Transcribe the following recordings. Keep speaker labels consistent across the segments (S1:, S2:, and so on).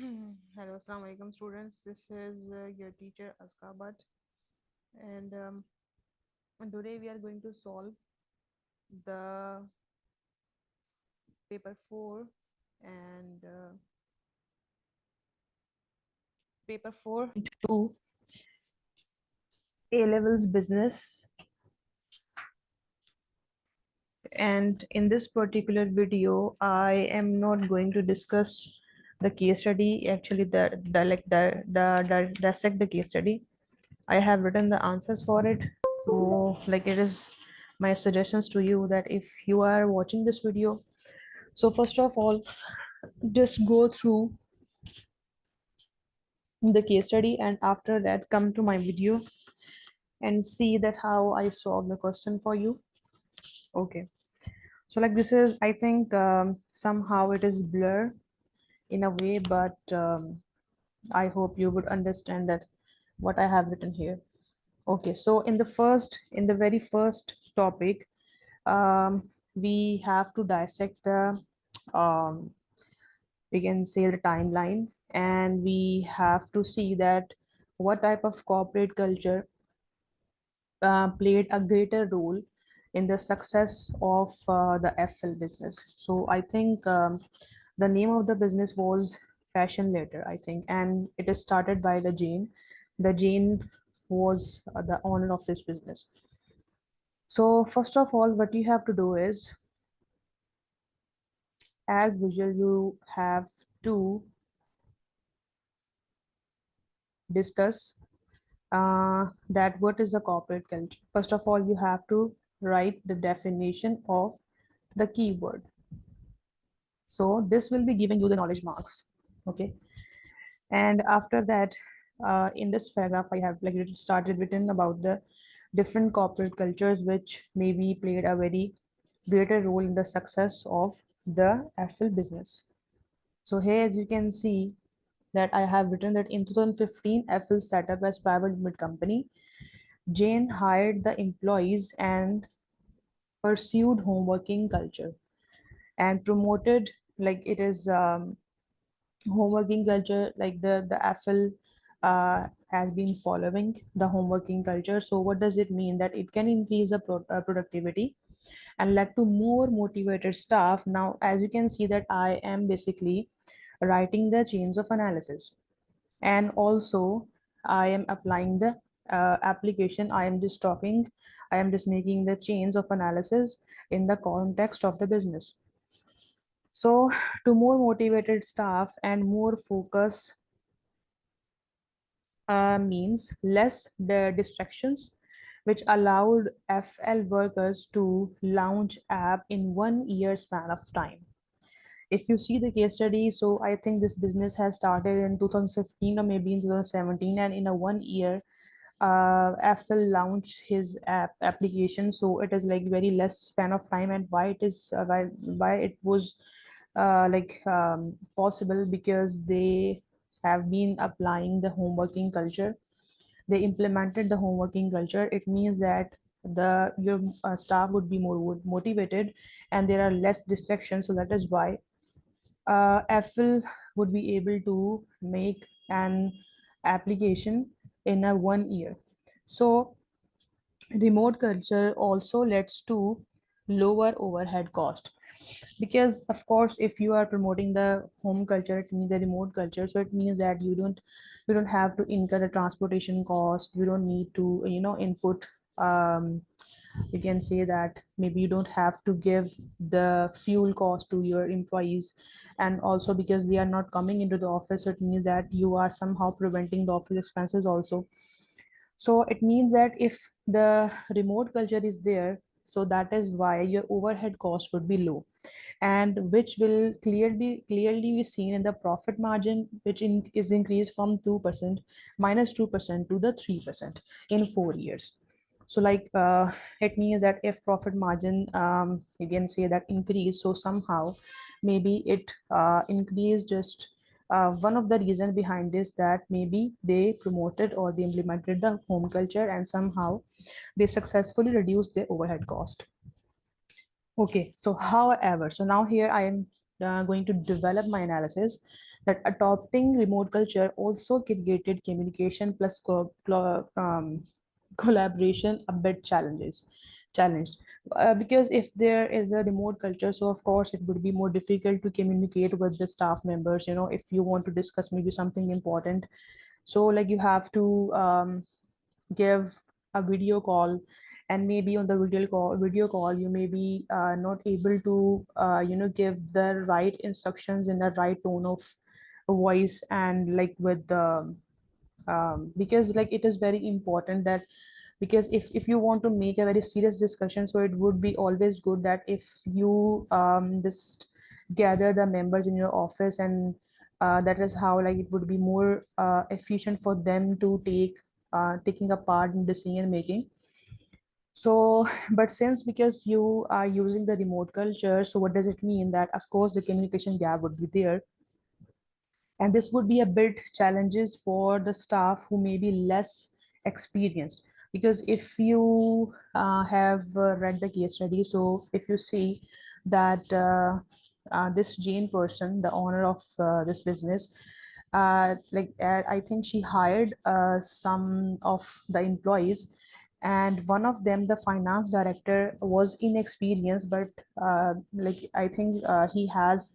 S1: Hello, Assalamu alaikum students. This is your teacher Azka, and today we are going to solve the paper 4 and paper 4 to A levels business. And in this particular video, I am not going to discuss the case study. Actually, the dissect the case study. I have written the answers for it. So, like, it is my suggestions to you that if you are watching this video, so first of all, just go through the case study, and after that, come to my video and see that how I solve the question for you. Okay. So, like, this is, I think, somehow it is blur in a way, but I hope you would understand that what I have written here. Okay, so in the very first topic, we have to dissect um, we can say the timeline, and we have to see that what type of corporate culture played a greater role in the success of the FL business. So I think the name of the business was Fashion Later, I think, and it is started by the Jane. The Jane was the owner of this business. So first of all, what you have to do is, as usual, you have to discuss that what is the corporate culture. First of all, you have to write the definition of the keyword. So this will be giving you the knowledge marks. Okay. And after that, in this paragraph, I have like started written about the different corporate cultures which maybe played a very greater role in the success of the FL business. So here, as you can see, that I have written that in 2015, FL set up as private limited company. Jane hired the employees and pursued homeworking culture and promoted, like, it is homeworking culture, like the FL has been following the homeworking culture. So what does it mean? That it can increase the productivity and led to more motivated staff. Now, as you can see, that I am basically writing the chains of analysis, and also I am applying the application. I am just talking, I am just making the chains of analysis in the context of the business. So to more motivated staff and more focus means less the distractions, which allowed FL workers to launch app in 1 year span of time. If you see the case study, so I think this business has started in 2015 or maybe in 2017, and in a 1 year, FL launched his application. So it is like very less span of time. And why it is why it was possible, because they have been applying the homeworking culture. They implemented the homeworking culture. It means that the your staff would be more motivated, and there are less distractions. So that is why Apple would be able to make an application in a 1 year. So remote culture also leads to lower overhead cost, because of course if you are promoting the home culture, it means the remote culture, so it means that you don't have to incur the transportation cost. You don't need to input, you can say that maybe you don't have to give the fuel cost to your employees. And also because they are not coming into the office, so it means that you are somehow preventing the office expenses also. So it means that if the remote culture is there, so that is why your overhead cost would be low, and which will clearly be seen in the profit margin, which is increased from 2% -2% to the 3% in 4 years. So like it means that if profit margin, you can say that increase, so somehow maybe it increased just one of the reason behind this, that maybe they promoted or they implemented the home culture, and somehow they successfully reduced their overhead cost. Okay, so however, so now here I am going to develop my analysis that adopting remote culture also created communication plus collaboration a bit challenged because if there is a remote culture, so of course it would be more difficult to communicate with the staff members. If you want to discuss maybe something important, so like you have to give a video call, and maybe on the video call you may be not able to give the right instructions in the right tone of voice, and like with the because like it is very important that, because if you want to make a very serious discussion, so it would be always good that if you just gather the members in your office, and that is how like it would be more efficient for them to taking a part in decision making. So but since because you are using the remote culture, so what does it mean? That of course the communication gap would be there, and this would be a bit challenges for the staff who may be less experienced. Because if you have read the case study, so if you see that this Jane person, the owner of this business, I think she hired some of the employees, and one of them, the finance director, was inexperienced, but I think he has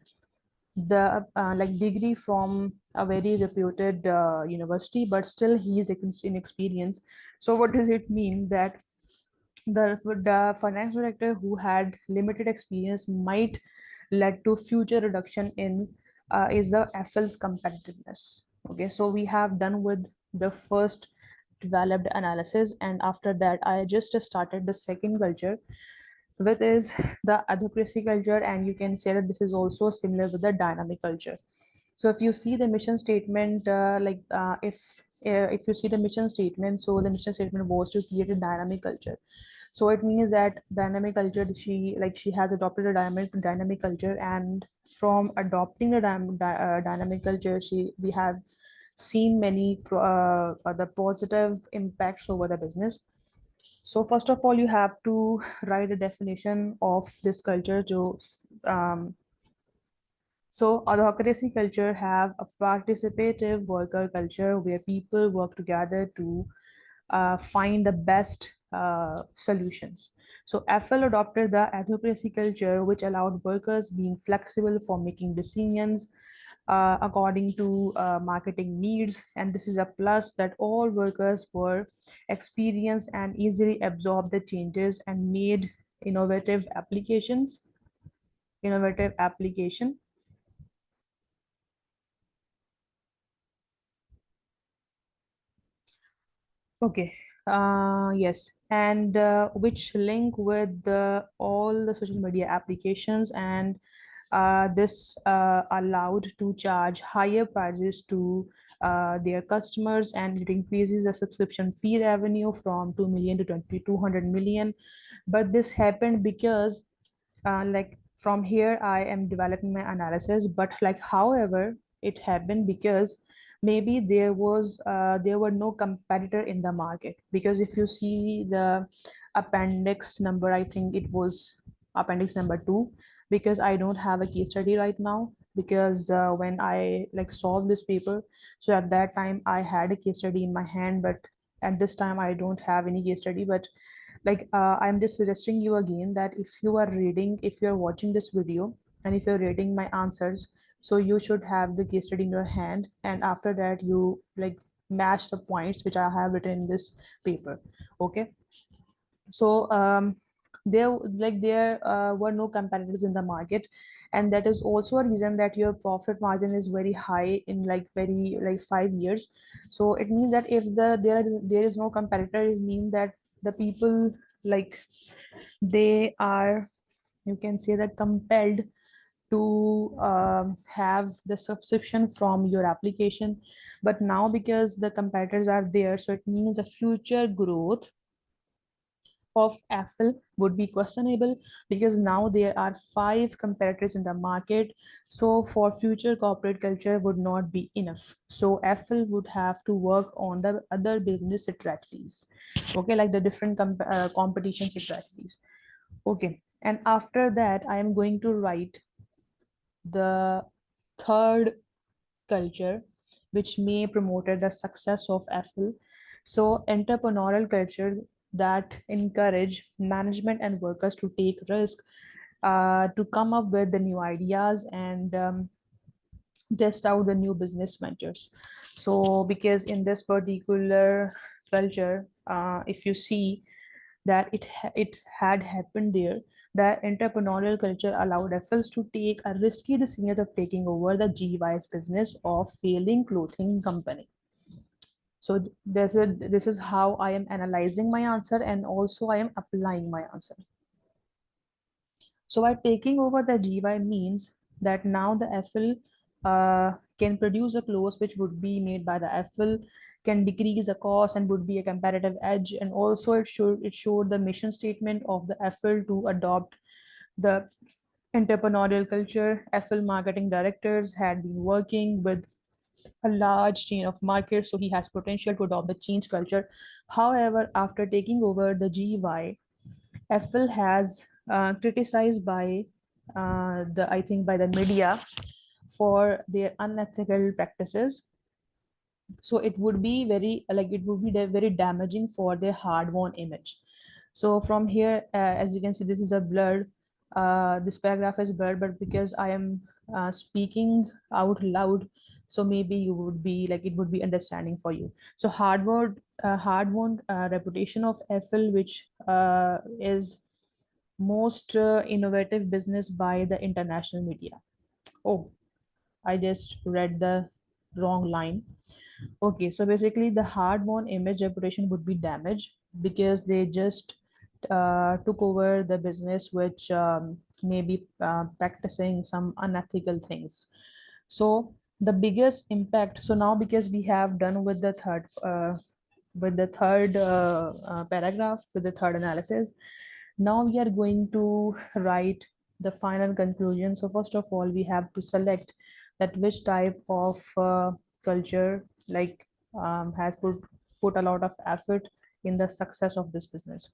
S1: the like degree from a very reputed university, but still he is inexperienced. So what does it mean? That the finance director who had limited experience might lead to future reduction in is the FL's competitiveness. Okay, so we have done with the first developed analysis, and after that I just started the second culture, with is the advocacy culture, and you can say that this is also similar with the dynamic culture. So if you see the mission statement, if you see the mission statement, so the mission statement was to create a dynamic culture. So it means that dynamic culture, she has adopted a dynamic culture, and from adopting the dynamic culture, we have seen many the positive impacts over the business. So first of all, you have to write a definition of this culture to so autocracy culture have a participative worker culture where people work together to find the best solutions. So FL adopted the advocacy culture, which allowed workers being flexible for making decisions according to marketing needs. And this is a plus that all workers were experienced and easily absorbed the changes and made innovative applications. Innovative application. Okay. Yes, and which link with all the social media applications, and this allowed to charge higher prices to their customers, and it increases the subscription fee revenue from 2 million to 200 million. But this happened because from here I am developing my analysis, but like however it happened because maybe there were no competitor in the market. Because if you see the appendix number, I think it was appendix number 2, because I don't have a case study right now, because when I like solved this paper, so at that time I had a case study in my hand, but at this time I don't have any case study. But I'm just suggesting you again that if you're watching this video, and if you're reading my answers, so you should have the case study in your hand, and after that you like match the points which I have written in this paper. Okay. So there were no competitors in the market, and that is also a reason that your profit margin is very high in like very like 5 years. So it means that if there is no competitor, it means that the people like they are, you can say that, compelled to have the subscription from your application. But now because the competitors are there, so it means the future growth of Apple would be questionable, because now there are five competitors in the market. So for future corporate culture would not be enough. So Apple would have to work on the other business strategies. Okay, like the different competition strategies. Okay, and after that I am going to write the third culture which may promoted the success of Apple. So entrepreneurial culture that encourage management and workers to take risk, to come up with the new ideas and test out the new business ventures. So because in this particular culture, if you see that it had happened there, the entrepreneurial culture allowed FLs to take a risky decision of taking over the GY's business of failing clothing company. So this is how I am analyzing my answer, and also I am applying my answer. So by taking over the GY means that now the FL can produce a clothes which would be made by the FL, can decrease the cost and would be a competitive edge. And also it showed the mission statement of the FL to adopt the entrepreneurial culture. FL marketing directors had been working with a large chain of markets, so he has potential to adopt the change culture. However, after taking over the GY, FL has criticized by the I think by the media for their unethical practices. So it would be very like it would be very damaging for their hard-won image. So from here, as you can see, this is a blurred. This paragraph is blurred, but because I am speaking out loud, so maybe you would be like it would be understanding for you. So hard-won reputation of FL, which is most innovative business by the international media. Oh, I just read the wrong line. Okay, so basically the hard-won image reputation would be damaged because they just took over the business, which may be practicing some unethical things. So the biggest impact. So now because we have done with the third paragraph, with the third analysis, now we are going to write the final conclusion. So first of all, we have to select that which type of culture has put a lot of effort in the success of this business.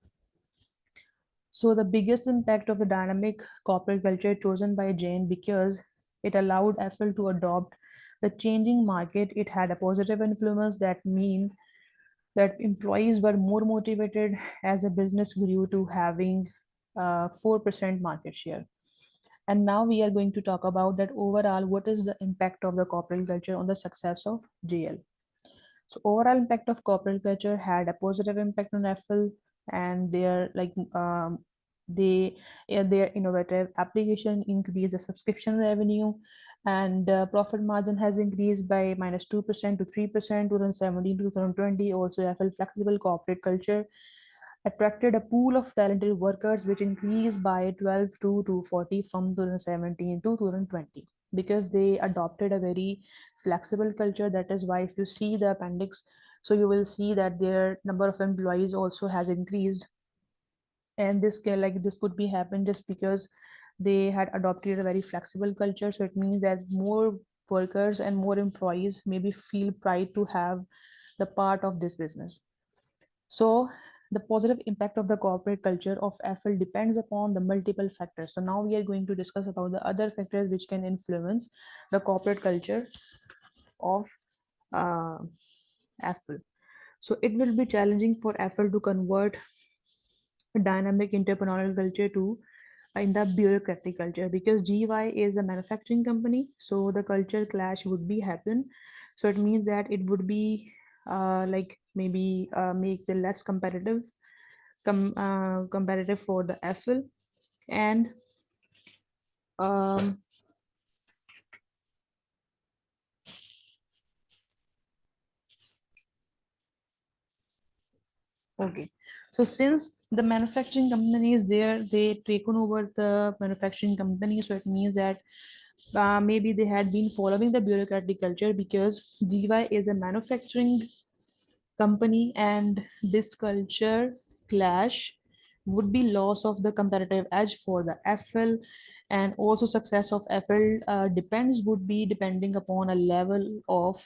S1: So the biggest impact of the dynamic corporate culture chosen by Jane because it allowed Apple to adopt the changing market. It had a positive influence that mean that employees were more motivated as a business grew to having 4% market share. And now we are going to talk about that overall, what is the impact of the corporate culture on the success of JL. So overall impact of corporate culture had a positive impact on Apple, and they their innovative application increased the subscription revenue, and profit margin has increased by -2% to 3% 2017 to 2020. Also, Apple flexible corporate culture attracted a pool of talented workers which increased by 12 to 240 from 2017 to 2020 because they adopted a very flexible culture. That is why if you see the appendix, so you will see that their number of employees also has increased, and this could be happened just because they had adopted a very flexible culture. So it means that more workers and more employees maybe feel pride to have the part of this business. So the positive impact of the corporate culture of Apple depends upon the multiple factors. So now we are going to discuss about the other factors which can influence the corporate culture of uh, Apple. So it will be challenging for Apple to convert a dynamic entrepreneurial culture to in the bureaucratic culture because GY is a manufacturing company. So the culture clash would be happen. So it means that it would be like maybe make the less competitive for the Apple. And um, okay, so since the manufacturing company is there, they taken over the manufacturing company. So it means that maybe they had been following the bureaucratic culture because GY is a manufacturing company, and this culture clash would be loss of the competitive edge for the FL. And also success of FL depends would be depending upon a level of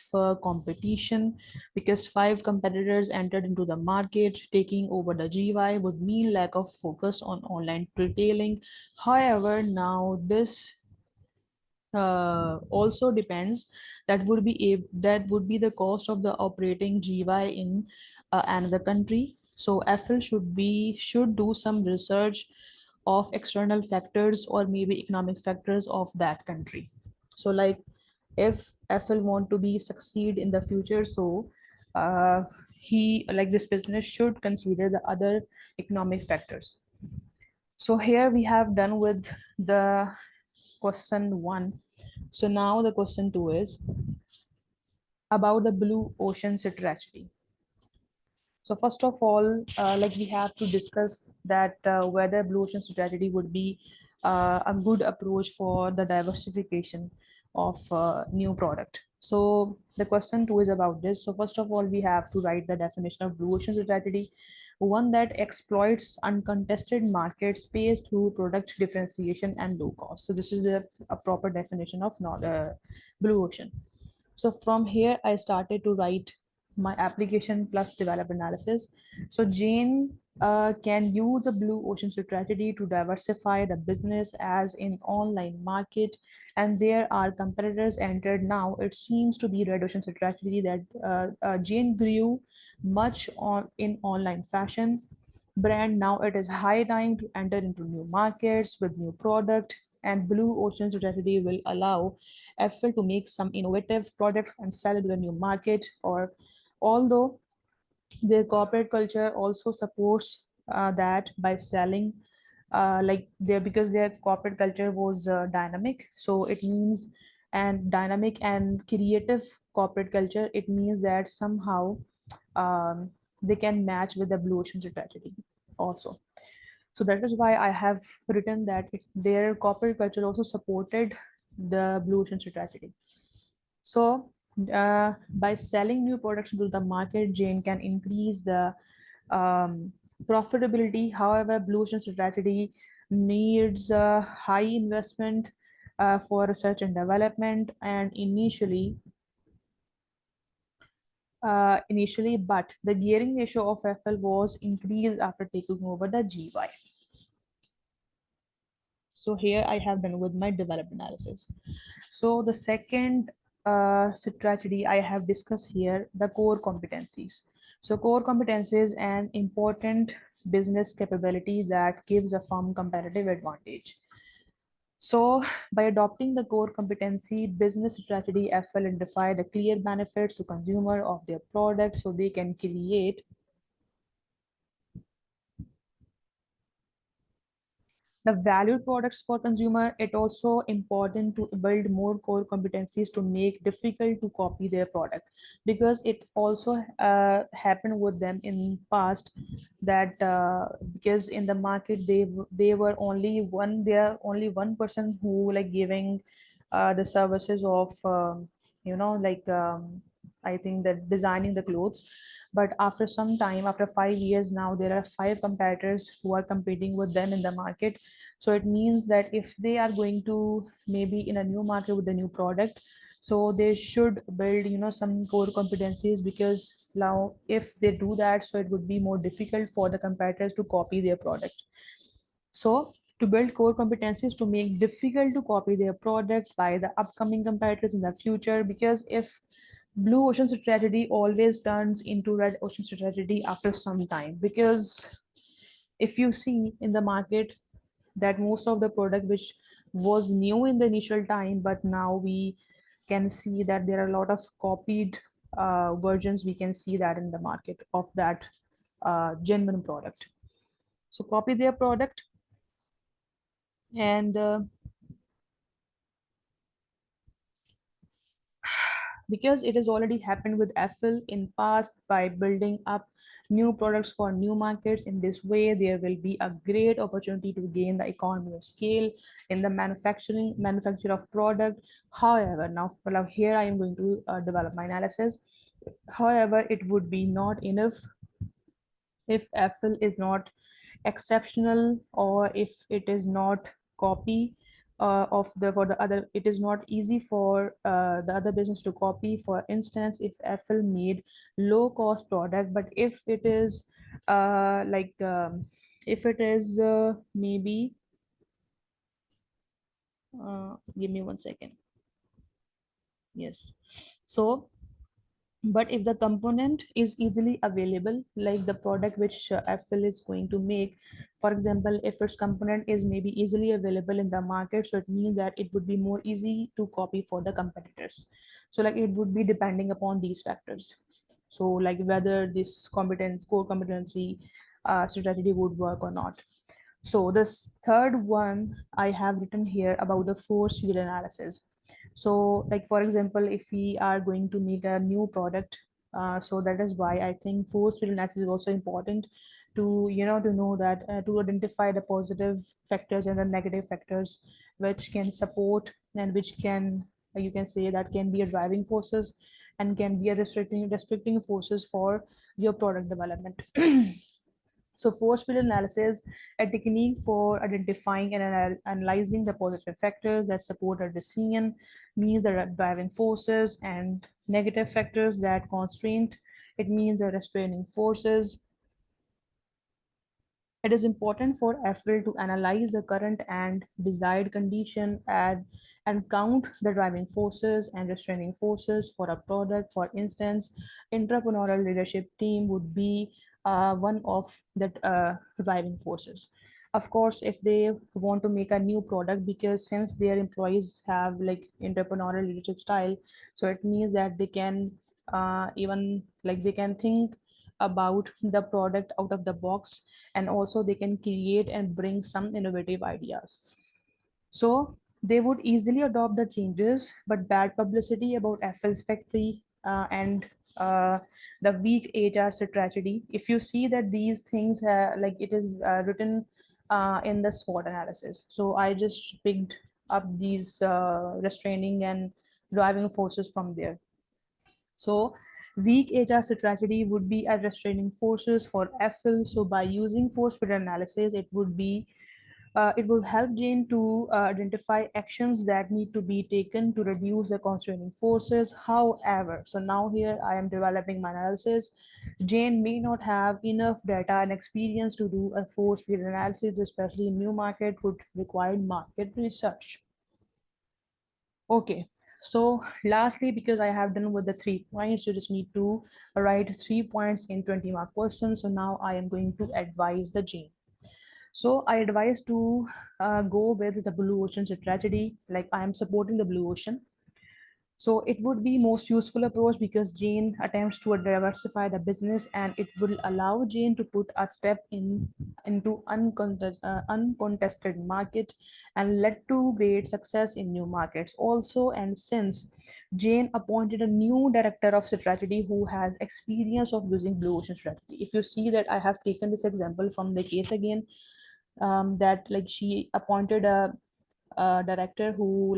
S1: competition because five competitors entered into the market. Taking over the GY would mean lack of focus on online retailing. However, also depends, that would be the cost of the operating GY in another country. So FL should do some research of external factors or maybe economic factors of that country. So like if FL want to be succeed in the future, so uh, he like this business should consider the other economic factors. So here we have done with the question one. So now the question two is about the blue ocean strategy. So first of all, like we have to discuss that whether blue ocean strategy would be a good approach for the diversification of new product. So the question two is about this. So first of all, we have to write the definition of blue ocean strategy, one that exploits uncontested market space through product differentiation and low cost. So this is a proper definition of not blue ocean. So from here, I started to write my application plus develop analysis. So Jane can use a blue ocean strategy to diversify the business as in online market, and there are competitors entered now. It seems to be red ocean strategy that Jane grew much on in online fashion brand. Now it is high time to enter into new markets with new product, and blue ocean strategy will allow Eiffel to make some innovative products and sell it to the new market. Or although their corporate culture also supports that by selling like their because their corporate culture was dynamic, so it means and dynamic and creative corporate culture, it means that somehow um, they can match with the blue ocean strategy also. So that is why I have written that their corporate culture also supported the blue ocean strategy. So by selling new products to the market, Jane can increase the um, profitability. However, blue ocean strategy needs a high investment for research and development, and initially, but the gearing ratio of FL was increased after taking over the GY. So here I have done with my development analysis. So the second strategy I have discussed here, the core competencies. So core competencies an important business capability that gives a firm competitive advantage. So by adopting the core competency business strategy, FL identify the clear benefits to consumer of their product, so they can create the valued products for consumer. It also important to build more core competencies to make difficult to copy their product, because it also happened with them in past that because in the market they were only one, they are only one person who like giving the services of like I think that designing the clothes. But after some time, after 5 years now, there are five competitors who are competing with them in the market. So it means that if they are going to maybe in a new market with a new product, so they should build some core competencies, because now if they do that, so it would be more difficult for the competitors to copy their product. So to build core competencies to make difficult to copy their product by the upcoming competitors in the future, because if blue ocean strategy always turns into red ocean strategy after some time, because if you see in the market that most of the product which was new in the initial time, but now we can see that there are a lot of copied versions, we can see that in the market of that genuine product. So copy their product, and because it has already happened with Apple in past by building up new products for new markets. In this way, there will be a great opportunity to gain the economy of scale in the manufacture of product. However, now here I am going to develop my analysis. However, it would be not enough if Apple is not exceptional, or if it is not copy of the for the other, it is not easy for the other business to copy. For instance, if Apple made low cost product, but if it is if it is maybe give me 1 second. Yes. So but if the component is easily available, like the product which FL is going to make, for example, if its component is maybe easily available in the market, so it means that it would be more easy to copy for the competitors. So like it would be depending upon these factors. So like whether this competence core competency strategy would work or not. So this third one I have written here about the force field analysis. So like for example, if we are going to make a new product, so that is why I think force field analysis is also important to to know that to identify the positive factors and the negative factors which can support and which can you can say that can be a driving forces and can be a restricting forces for your product development. So force field analysis, a technique for identifying and analyzing the positive factors that support a decision, means the driving forces, and negative factors that constraint. It means the restraining forces. It is important for FL to analyze the current and desired condition and count the driving forces and restraining forces for a product. For instance, entrepreneurial leadership team would be one of the driving forces. Of course, if they want to make a new product, because since their employees have like entrepreneurial leadership style, so it means that they can even like they can think about the product out of the box, and also they can create and bring some innovative ideas. So they would easily adopt the changes, but bad publicity about FL's factory and the weak HR strategy. If you see that these things like it is written in the SWOT analysis. So I just picked up these restraining and driving forces from there. So weak HR strategy would be a restraining forces for FL. So by using force field analysis, it would help Jane to identify actions that need to be taken to reduce the constraining forces. However, so now here I am developing my analysis. Jane may not have enough data and experience to do a force field analysis, especially in new market would require market research. Okay, so lastly, because I have done with the 3 points, you just need to write 3 points in 20 mark question. So now I am going to advise the Jane. So I advise to go with the blue ocean strategy. Like I am supporting the blue ocean. So it would be most useful approach because Jane attempts to diversify the business, and it will allow Jane to put a step into uncontested market and led to great success in new markets also. And since Jane appointed a new director of strategy who has experience of using blue ocean strategy. If you see that I have taken this example from the case again, that like she appointed a director who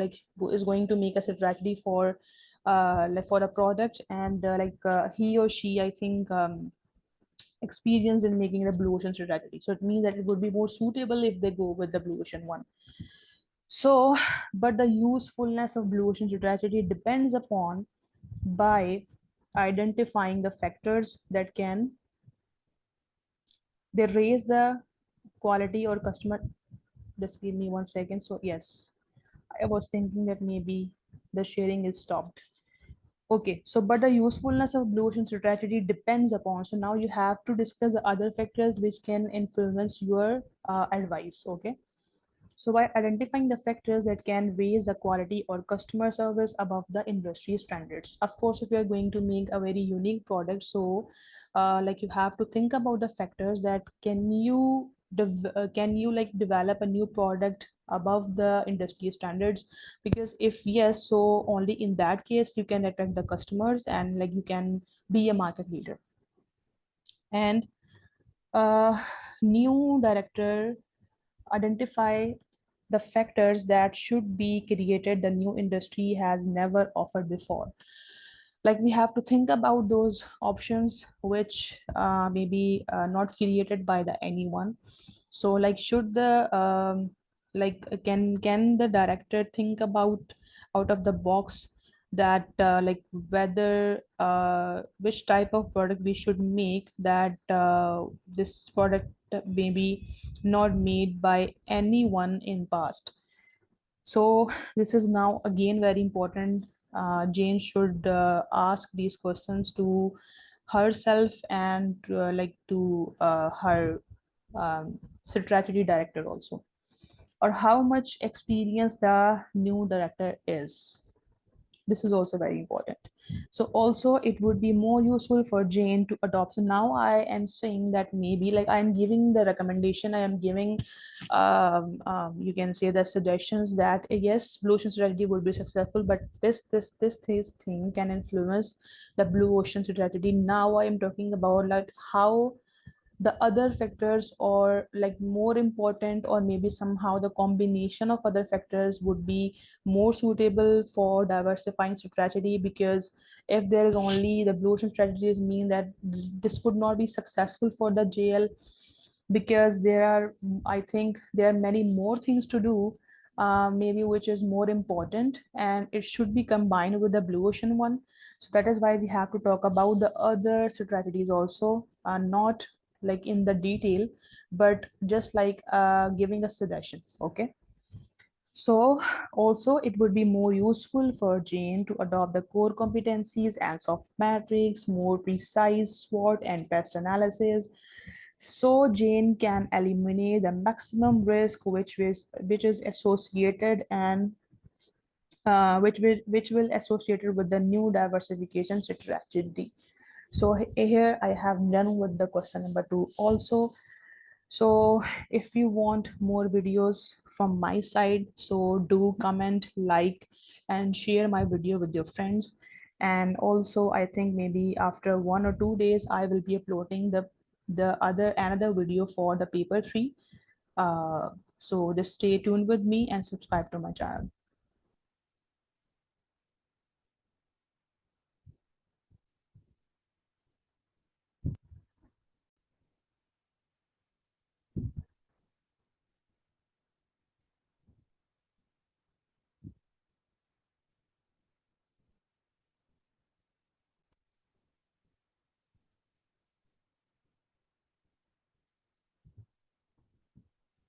S1: is going to make a strategy for like for a product, and he or she I think experience in making the blue ocean strategy, so it means that it would be more suitable if they go with the blue ocean one. So but the usefulness of blue ocean strategy depends upon by identifying the factors that can they raise the quality or customer. Just give me 1 second. So yes, I was thinking that maybe the sharing is stopped. Okay, so but the usefulness of blue ocean strategy depends upon. So now you have to discuss the other factors which can influence your advice. Okay, so by identifying the factors that can raise the quality or customer service above the industry standards. Of course, if you are going to make a very unique product, so like you have to think about the factors that can you like develop a new product above the industry standards, because if yes, so only in that case you can attract the customers and like you can be a market leader. And new director identify the factors that should be created the new industry has never offered before. Like we have to think about those options which maybe not created by the anyone. So like should the like can the director think about out of the box, that like whether which type of product we should make, that this product may be not made by anyone in past. So this is now again very important Jane should ask these questions to herself and like to her strategy director also, or how much experience the new director is. This is also very important. So also it would be more useful for Jane to adopt. So now I am saying that maybe like I am giving the recommendation, I am giving you can say the suggestions that yes, blue ocean strategy would be successful, but this thing can influence the blue ocean strategy. Now I am talking about like how the other factors, or like more important, or maybe somehow the combination of other factors would be more suitable for diversifying strategy. Because if there is only the blue ocean strategies, mean that this would not be successful for the JL, because there are, I think there are many more things to do, maybe which is more important, and it should be combined with the blue ocean one. So that is why we have to talk about the other strategies also, not like in the detail, but just like giving a suggestion. Okay. So also it would be more useful for Jane to adopt the core competencies and soft metrics, more precise SWOT and pest analysis, so Jane can eliminate the maximum risk which is associated, and which will associated with the new diversification strategy. So here I have done with the question number 2 also. So if you want more videos from my side, so do comment, like, and share my video with your friends. And also I think maybe after 1 or 2 days I will be uploading the another video for the paper 3. So just stay tuned with me and subscribe to my channel.